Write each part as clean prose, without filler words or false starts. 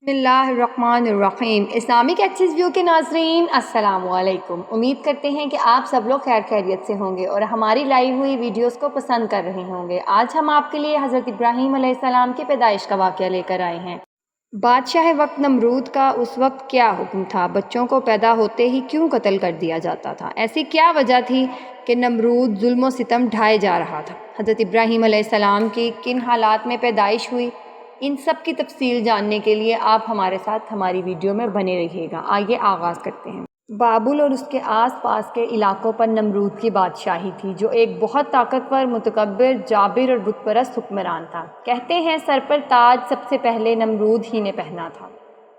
بسم اللہ الرحمن الرحیم۔ اسلامک ایکسس ویو کے ناظرین السلام علیکم۔ امید کرتے ہیں کہ آپ سب لوگ خیر خیریت سے ہوں گے اور ہماری لائی ہوئی ویڈیوز کو پسند کر رہے ہوں گے۔ آج ہم آپ کے لیے حضرت ابراہیم علیہ السلام کی پیدائش کا واقعہ لے کر آئے ہیں۔ بادشاہ وقت نمرود کا اس وقت کیا حکم تھا؟ بچوں کو پیدا ہوتے ہی کیوں قتل کر دیا جاتا تھا؟ ایسی کیا وجہ تھی کہ نمرود ظلم و ستم ڈھائے جا رہا تھا؟ حضرت ابراہیم علیہ السلام کی کن حالات میں پیدائش ہوئی؟ ان سب کی تفصیل جاننے کے لیے آپ ہمارے ساتھ ہماری ویڈیو میں بنے رہیے گا۔ آئیے آغاز کرتے ہیں۔ بابل اور اس کے آس پاس کے علاقوں پر نمرود کی بادشاہی تھی، جو ایک بہت طاقتور، متکبر، جابر اور بت پرست حکمران تھا۔ کہتے ہیں سر پر تاج سب سے پہلے نمرود ہی نے پہنا تھا۔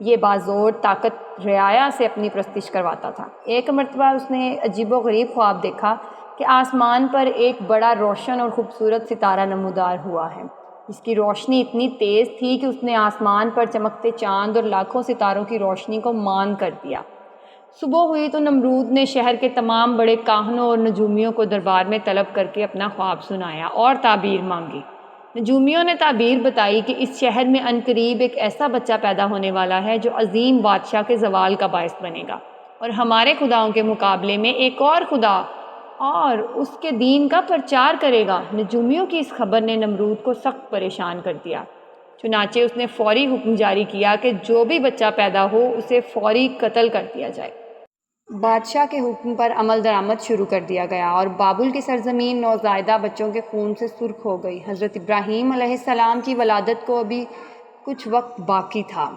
یہ بازور طاقت رعایا سے اپنی پرستش کرواتا تھا۔ ایک مرتبہ اس نے عجیب و غریب خواب دیکھا کہ آسمان پر ایک بڑا روشن اور خوبصورت ستارہ نمودار ہوا ہے، جس کی روشنی اتنی تیز تھی کہ اس نے آسمان پر چمکتے چاند اور لاکھوں ستاروں کی روشنی کو مان کر دیا۔ صبح ہوئی تو نمرود نے شہر کے تمام بڑے کاہنوں اور نجومیوں کو دربار میں طلب کر کے اپنا خواب سنایا اور تعبیر مانگی۔ نجومیوں نے تعبیر بتائی کہ اس شہر میں عنقریب ایک ایسا بچہ پیدا ہونے والا ہے جو عظیم بادشاہ کے زوال کا باعث بنے گا، اور ہمارے خداؤں کے مقابلے میں ایک اور خدا اور اس کے دین کا پرچار کرے گا۔ نجومیوں کی اس خبر نے نمرود کو سخت پریشان کر دیا، چنانچہ اس نے فوری حکم جاری کیا کہ جو بھی بچہ پیدا ہو اسے فوری قتل کر دیا جائے۔ بادشاہ کے حکم پر عمل درآمد شروع کر دیا گیا اور بابل کی سرزمین نوزائیدہ بچوں کے خون سے سرخ ہو گئی۔ حضرت ابراہیم علیہ السلام کی ولادت کو ابھی کچھ وقت باقی تھا۔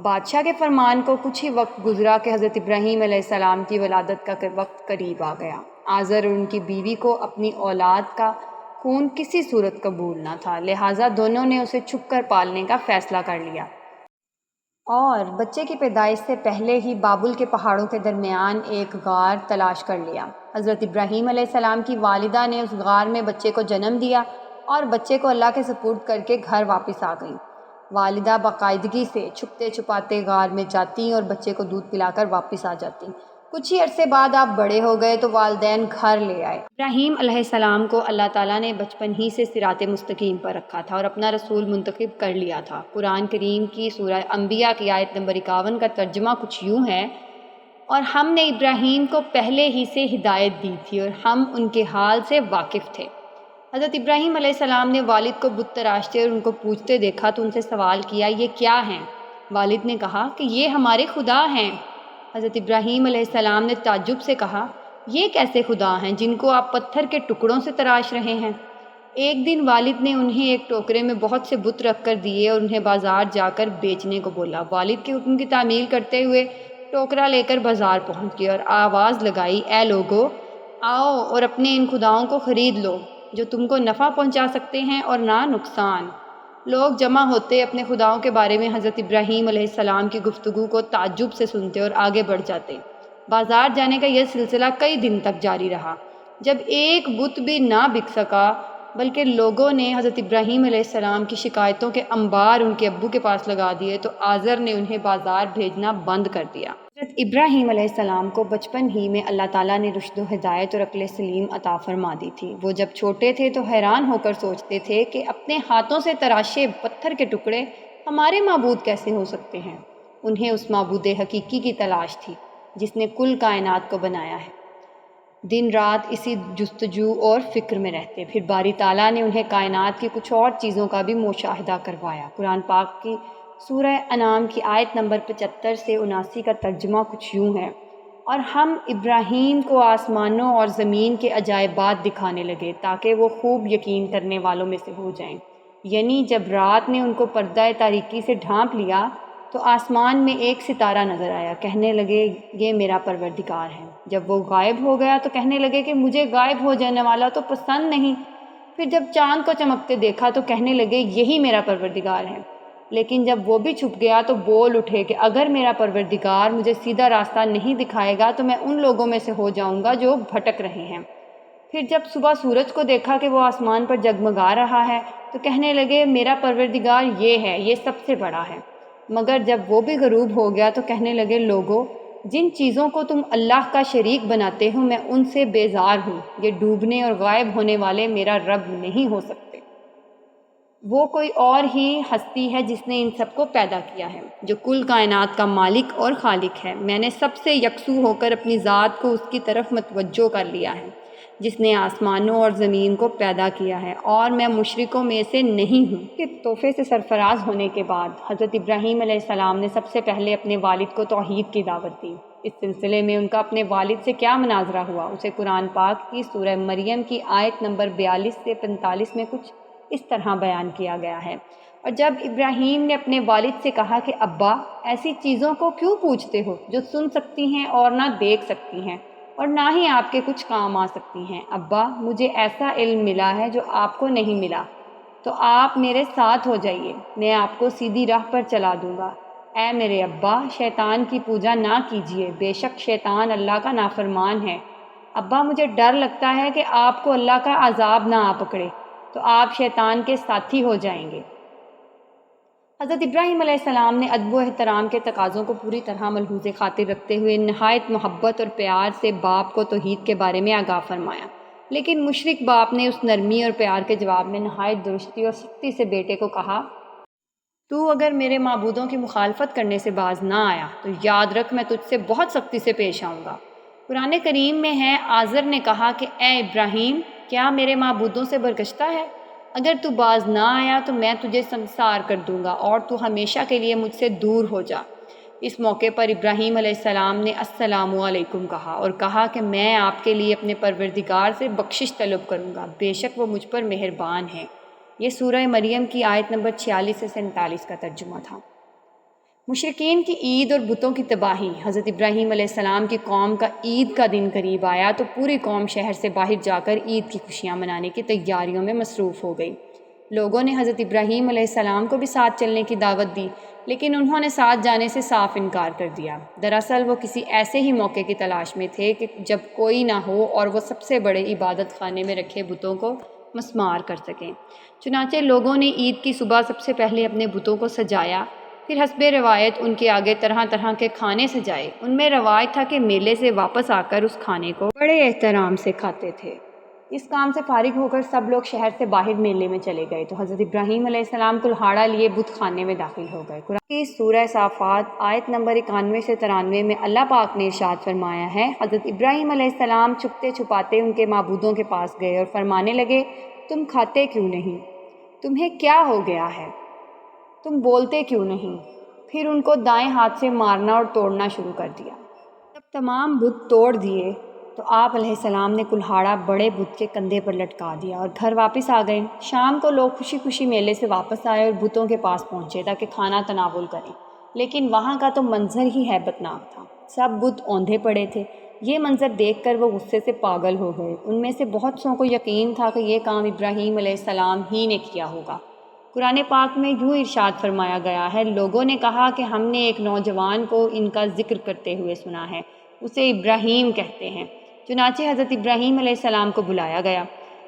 بادشاہ کے فرمان کو کچھ ہی وقت گزرا کہ حضرت ابراہیم علیہ السلام کی ولادت کا وقت قریب آ گیا۔ آزر اور ان کی بیوی کو اپنی اولاد کا خون کسی صورت قبول نہ تھا، لہٰذا دونوں نے اسے چھپ کر پالنے کا فیصلہ کر لیا اور بچے کی پیدائش سے پہلے ہی بابل کے پہاڑوں کے درمیان ایک غار تلاش کر لیا۔ حضرت ابراہیم علیہ السلام کی والدہ نے اس غار میں بچے کو جنم دیا اور بچے کو اللہ کے سپرد کر کے گھر واپس آ گئیں۔ والدہ باقاعدگی سے چھپتے چھپاتے غار میں جاتی اور بچے کو دودھ پلا کر واپس آ جاتی۔ کچھ ہی عرصے بعد آپ بڑے ہو گئے تو والدین گھر لے آئے۔ ابراہیم علیہ السلام کو اللہ تعالیٰ نے بچپن ہی سے صراط مستقیم پر رکھا تھا اور اپنا رسول منتخب کر لیا تھا۔ قرآن کریم کی سورہ انبیاء کی آیت نمبر 51 کا ترجمہ کچھ یوں ہے: اور ہم نے ابراہیم کو پہلے ہی سے ہدایت دی تھی اور ہم ان کے حال سے واقف تھے۔ حضرت ابراہیم علیہ السلام نے والد کو بت تراشتے اور ان کو پوجتے دیکھا تو ان سے سوال کیا، یہ کیا ہیں؟ والد نے کہا کہ یہ ہمارے خدا ہیں۔ حضرت ابراہیم علیہ السلام نے تعجب سے کہا، یہ کیسے خدا ہیں جن کو آپ پتھر کے ٹکڑوں سے تراش رہے ہیں؟ ایک دن والد نے انہیں ایک ٹوکرے میں بہت سے بت رکھ کر دیے اور انہیں بازار جا کر بیچنے کو بولا۔ والد کے حکم کی تعمیل کرتے ہوئے ٹوکرا لے کر بازار پہنچ گئے اور آواز لگائی، اے لوگو، آؤ اور اپنے ان خداؤں کو خرید لو جو تم کو نفع پہنچا سکتے ہیں اور نہ نقصان۔ لوگ جمع ہوتے، اپنے خداؤں کے بارے میں حضرت ابراہیم علیہ السلام کی گفتگو کو تعجب سے سنتے اور آگے بڑھ جاتے۔ بازار جانے کا یہ سلسلہ کئی دن تک جاری رہا۔ جب ایک بت بھی نہ بک سکا بلکہ لوگوں نے حضرت ابراہیم علیہ السلام کی شکایتوں کے انبار ان کے ابو کے پاس لگا دیے تو آزر نے انہیں بازار بھیجنا بند کر دیا۔ حضرت ابراہیم علیہ السلام کو بچپن ہی میں اللہ تعالیٰ نے رشد و ہدایت اور عقل سلیم عطا فرما دی تھی۔ وہ جب چھوٹے تھے تو حیران ہو کر سوچتے تھے کہ اپنے ہاتھوں سے تراشے پتھر کے ٹکڑے ہمارے معبود کیسے ہو سکتے ہیں۔ انہیں اس معبود حقیقی کی تلاش تھی جس نے کل کائنات کو بنایا ہے۔ دن رات اسی جستجو اور فکر میں رہتے، پھر باری تعالیٰ نے انہیں کائنات کی کچھ اور چیزوں کا بھی مشاہدہ کروایا۔ قرآن پاک کی سورہ انعام کی آیت نمبر 75 سے 79 کا ترجمہ کچھ یوں ہے: اور ہم ابراہیم کو آسمانوں اور زمین کے عجائبات دکھانے لگے تاکہ وہ خوب یقین کرنے والوں میں سے ہو جائیں۔ یعنی جب رات نے ان کو پردہ تاریکی سے ڈھانپ لیا تو آسمان میں ایک ستارہ نظر آیا، کہنے لگے یہ میرا پروردگار ہے۔ جب وہ غائب ہو گیا تو کہنے لگے کہ مجھے غائب ہو جانے والا تو پسند نہیں۔ پھر جب چاند کو چمکتے دیکھا تو کہنے لگے یہی میرا پروردگار ہے۔ لیکن جب وہ بھی چھپ گیا تو بول اٹھے کہ اگر میرا پروردگار مجھے سیدھا راستہ نہیں دکھائے گا تو میں ان لوگوں میں سے ہو جاؤں گا جو بھٹک رہے ہیں۔ پھر جب صبح سورج کو دیکھا کہ وہ آسمان پر جگمگا رہا ہے تو کہنے لگے میرا پروردگار یہ ہے، یہ سب سے بڑا ہے۔ مگر جب وہ بھی غروب ہو گیا تو کہنے لگے لوگو، جن چیزوں کو تم اللہ کا شریک بناتے ہو میں ان سے بیزار ہوں، یہ ڈوبنے اور غائب ہونے والے میرا رب نہیں ہو سکتے۔ وہ کوئی اور ہی ہستی ہے جس نے ان سب کو پیدا کیا ہے، جو کل کائنات کا مالک اور خالق ہے۔ میں نے سب سے یکسو ہو کر اپنی ذات کو اس کی طرف متوجہ کر لیا ہے جس نے آسمانوں اور زمین کو پیدا کیا ہے، اور میں مشرکوں میں سے نہیں ہوں۔ کہ تحفے سے سرفراز ہونے کے بعد حضرت ابراہیم علیہ السلام نے سب سے پہلے اپنے والد کو توحید کی دعوت دی۔ اس سلسلے میں ان کا اپنے والد سے کیا مناظرہ ہوا، اسے قرآن پاک کی سورہ مریم کی آیت نمبر 42 سے 45 میں کچھ اس طرح بیان کیا گیا ہے۔ اور جب ابراہیم نے اپنے والد سے کہا کہ ابا، ایسی چیزوں کو کیوں پوچھتے ہو جو سن سکتی ہیں اور نہ دیکھ سکتی ہیں اور نہ ہی آپ کے کچھ کام آ سکتی ہیں؟ ابا، مجھے ایسا علم ملا ہے جو آپ کو نہیں ملا، تو آپ میرے ساتھ ہو جائیے، میں آپ کو سیدھی راہ پر چلا دوں گا۔ اے میرے ابا، شیطان کی پوجا نہ کیجیے، بے شک شیطان اللہ کا نافرمان ہے۔ ابا، مجھے ڈر لگتا ہے کہ آپ کو اللہ کا عذاب نہ آ پکڑے، تو آپ شیطان کے ساتھی ہو جائیں گے۔ حضرت ابراہیم علیہ السلام نے ادب و احترام کے تقاضوں کو پوری طرح ملحوظ خاطر رکھتے ہوئے نہایت محبت اور پیار سے باپ کو توحید کے بارے میں آگاہ فرمایا، لیکن مشرک باپ نے اس نرمی اور پیار کے جواب میں نہایت درستی اور سختی سے بیٹے کو کہا، تو اگر میرے معبودوں کی مخالفت کرنے سے باز نہ آیا تو یاد رکھ میں تجھ سے بہت سختی سے پیش آؤں گا۔ قرآن کریم میں ہے، آزر نے کہا کہ اے ابراہیم، کیا میرے معبودوں سے برگشتہ ہے؟ اگر تو باز نہ آیا تو میں تجھے سنسار کر دوں گا اور تو ہمیشہ کے لیے مجھ سے دور ہو جا۔ اس موقع پر ابراہیم علیہ السلام نے السلام علیکم کہا اور کہا کہ میں آپ کے لیے اپنے پروردگار سے بخشش طلب کروں گا، بے شک وہ مجھ پر مہربان ہے۔ یہ سورہ مریم کی آیت نمبر 46 سے 47 کا ترجمہ تھا۔ مشرکین کی عید اور بتوں کی تباہی۔ حضرت ابراہیم علیہ السلام کی قوم کا عید کا دن قریب آیا تو پوری قوم شہر سے باہر جا کر عید کی خوشیاں منانے کی تیاریوں میں مصروف ہو گئی۔ لوگوں نے حضرت ابراہیم علیہ السلام کو بھی ساتھ چلنے کی دعوت دی، لیکن انہوں نے ساتھ جانے سے صاف انکار کر دیا۔ دراصل وہ کسی ایسے ہی موقع کی تلاش میں تھے کہ جب کوئی نہ ہو اور وہ سب سے بڑے عبادت خانے میں رکھے بتوں کو مسمار کر سکیں۔ چنانچہ لوگوں نے عید کی صبح سب سے پہلے اپنے بتوں کو سجایا، پھر حسب روایت ان کے آگے طرح طرح کے کھانے سجائے۔ ان میں رواج تھا کہ میلے سے واپس آ کر اس کھانے کو بڑے احترام سے کھاتے تھے۔ اس کام سے فارغ ہو کر سب لوگ شہر سے باہر میلے میں چلے گئے تو حضرت ابراہیم علیہ السلام کلہاڑا لیے بت خانے میں داخل ہو گئے۔ قرآن کی سورہ صافات آیت نمبر 91 سے 93 میں اللہ پاک نے ارشاد فرمایا ہے، حضرت ابراہیم علیہ السلام چھپتے چھپاتے ان کے معبودوں کے پاس گئے اور فرمانے لگے، تم کھاتے کیوں نہیں؟ تمہیں کیا ہو گیا ہے؟ تم بولتے کیوں نہیں؟ پھر ان کو دائیں ہاتھ سے مارنا اور توڑنا شروع کر دیا۔ جب تمام بت توڑ دیے تو آپ علیہ السلام نے کلہاڑا بڑے بت کے کندھے پر لٹکا دیا اور گھر واپس آ گئے۔ شام کو لوگ خوشی خوشی میلے سے واپس آئے اور بتوں کے پاس پہنچے تاکہ کھانا تناول کریں، لیکن وہاں کا تو منظر ہی ہیبت ناک تھا۔ سب بت اوندھے پڑے تھے۔ یہ منظر دیکھ کر وہ غصے سے پاگل ہو گئے۔ ان میں سے بہت سوں کو یقین تھا کہ یہ کام ابراہیم علیہ السلام ہی نے کیا ہوگا۔ قرآن پاک میں یوں ارشاد فرمایا گیا ہے، لوگوں نے کہا کہ ہم نے ایک نوجوان کو ان کا ذکر کرتے ہوئے سنا ہے، اسے ابراہیم کہتے ہیں۔ چنانچہ حضرت ابراہیم علیہ السلام کو بلایا گیا۔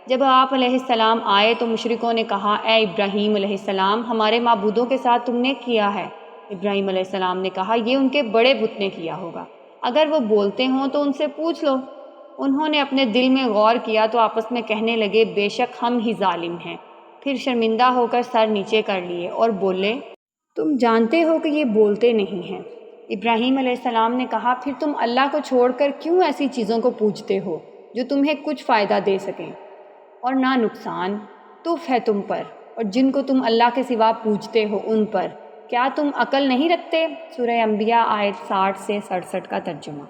جب آپ علیہ السلام آئے تو مشرکوں نے کہا، اے ابراہیم علیہ السلام، ہمارے معبودوں کے ساتھ تم نے کیا ہے؟ ابراہیم علیہ السلام نے کہا، یہ ان کے بڑے بت نے کیا ہوگا، اگر وہ بولتے ہوں تو ان سے پوچھ لو۔ انہوں نے اپنے دل میں غور کیا تو آپس میں کہنے لگے، بے شک ہم ہی ظالم ہیں۔ پھر شرمندہ ہو کر سر نیچے کر لیے اور بولے، تم جانتے ہو کہ یہ بولتے نہیں ہیں۔ ابراہیم علیہ السلام نے کہا، پھر تم اللہ کو چھوڑ کر کیوں ایسی چیزوں کو پوجتے ہو جو تمہیں کچھ فائدہ دے سکیں اور نہ نقصان؟ تف ہے تم پر اور جن کو تم اللہ کے سوا پوجتے ہو ان پر، کیا تم عقل نہیں رکھتے؟ سورہ انبیاء آیت 60 سے 67 کا ترجمہ۔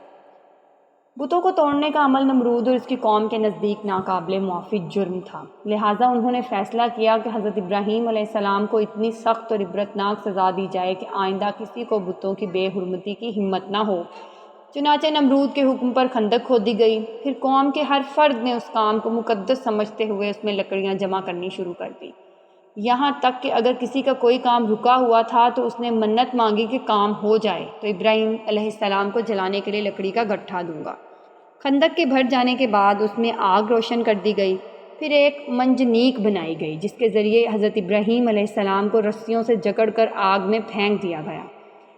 بتوں کو توڑنے کا عمل نمرود اور اس کی قوم کے نزدیک ناقابل معافی جرم تھا، لہٰذا انہوں نے فیصلہ کیا کہ حضرت ابراہیم علیہ السلام کو اتنی سخت اور عبرتناک سزا دی جائے کہ آئندہ کسی کو بتوں کی بے حرمتی کی ہمت نہ ہو۔ چنانچہ نمرود کے حکم پر خندق کھودی گئی، پھر قوم کے ہر فرد نے اس کام کو مقدس سمجھتے ہوئے اس میں لکڑیاں جمع کرنی شروع کر دی، یہاں تک کہ اگر کسی کا کوئی کام رکا ہوا تھا تو اس نے منت مانگی کہ کام ہو جائے تو ابراہیم علیہ السلام کو جلانے کے لیے لکڑی کا گٹھا دوں گا۔ خندق کے بھر جانے کے بعد اس میں آگ روشن کر دی گئی، پھر ایک منجنیق بنائی گئی جس کے ذریعے حضرت ابراہیم علیہ السلام کو رسیوں سے جکڑ کر آگ میں پھینک دیا گیا۔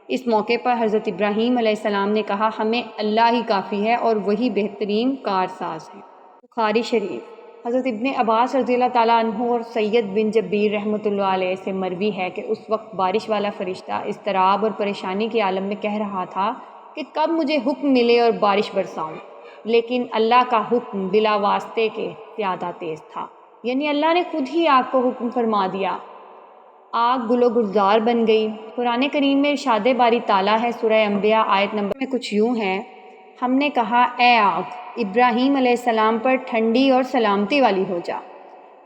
اس موقع پر حضرت ابراہیم علیہ السلام نے کہا، ہمیں اللہ ہی کافی ہے اور وہی بہترین کارساز ہے۔ بخاری شریف۔ حضرت ابن عباس رضی اللہ تعالیٰ عنہ اور سید بن جبیر رحمۃ اللہ علیہ سے مروی ہے کہ اس وقت بارش والا فرشتہ اضطراب اور پریشانی کے عالم میں کہہ رہا تھا کہ کب مجھے حکم ملے اور بارش برساؤں، لیکن اللہ کا حکم بلا واسطے کے زیادہ تیز تھا، یعنی اللہ نے خود ہی آگ کو حکم فرما دیا، آگ گل و گلزار بن گئی۔ قرآن کریم میں ارشاد باری تعالیٰ ہے، سورہ انبیاء آیت نمبر میں کچھ یوں ہے، ہم نے کہا اے آگ ابراہیم علیہ السلام پر ٹھنڈی اور سلامتی والی ہو جا۔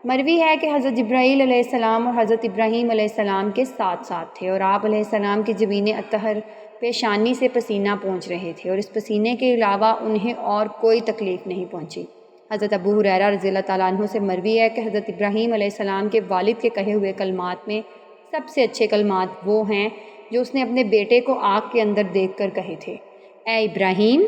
مروی ہے کہ حضرت جبرائیل علیہ السلام اور حضرت ابراہیم علیہ السلام کے ساتھ ساتھ تھے اور آپ علیہ السلام کی جبین اطہر پیشانی سے پسینہ پہنچ رہے تھے اور اس پسینے کے علاوہ انہیں اور کوئی تکلیف نہیں پہنچی۔ حضرت ابو ہریرہ رضی اللہ تعالیٰ عنہ سے مروی ہے کہ حضرت ابراہیم علیہ السلام کے والد کے کہے ہوئے کلمات میں سب سے اچھے کلمات وہ ہیں جو اس نے اپنے بیٹے کو آگ کے اندر دیکھ کر کہے تھے، اے ابراہیم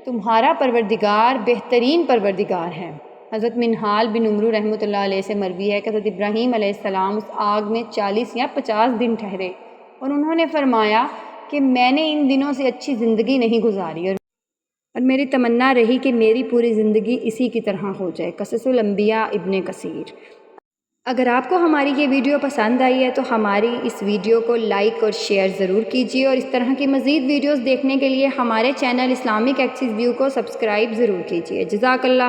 تمہارا پروردگار بہترین پروردگار ہے۔ حضرت منہال بن عمرو رحمۃ اللہ علیہ سے مروی ہے کہ حضرت ابراہیم علیہ السلام اس آگ میں 40 یا 50 دن ٹھہرے اور انہوں نے فرمایا کہ میں نے ان دنوں سے اچھی زندگی نہیں گزاری اور میری تمنا رہی کہ میری پوری زندگی اسی کی طرح ہو جائے۔ قصص الانبیاء ابن کثیر۔ اگر آپ کو ہماری یہ ویڈیو پسند آئی ہے تو ہماری اس ویڈیو کو لائک اور شیئر ضرور کیجیے اور اس طرح کی مزید ویڈیوز دیکھنے کے لیے ہمارے چینل اسلامک ایکسس ویو کو سبسکرائب ضرور کیجیے۔ جزاک اللہ۔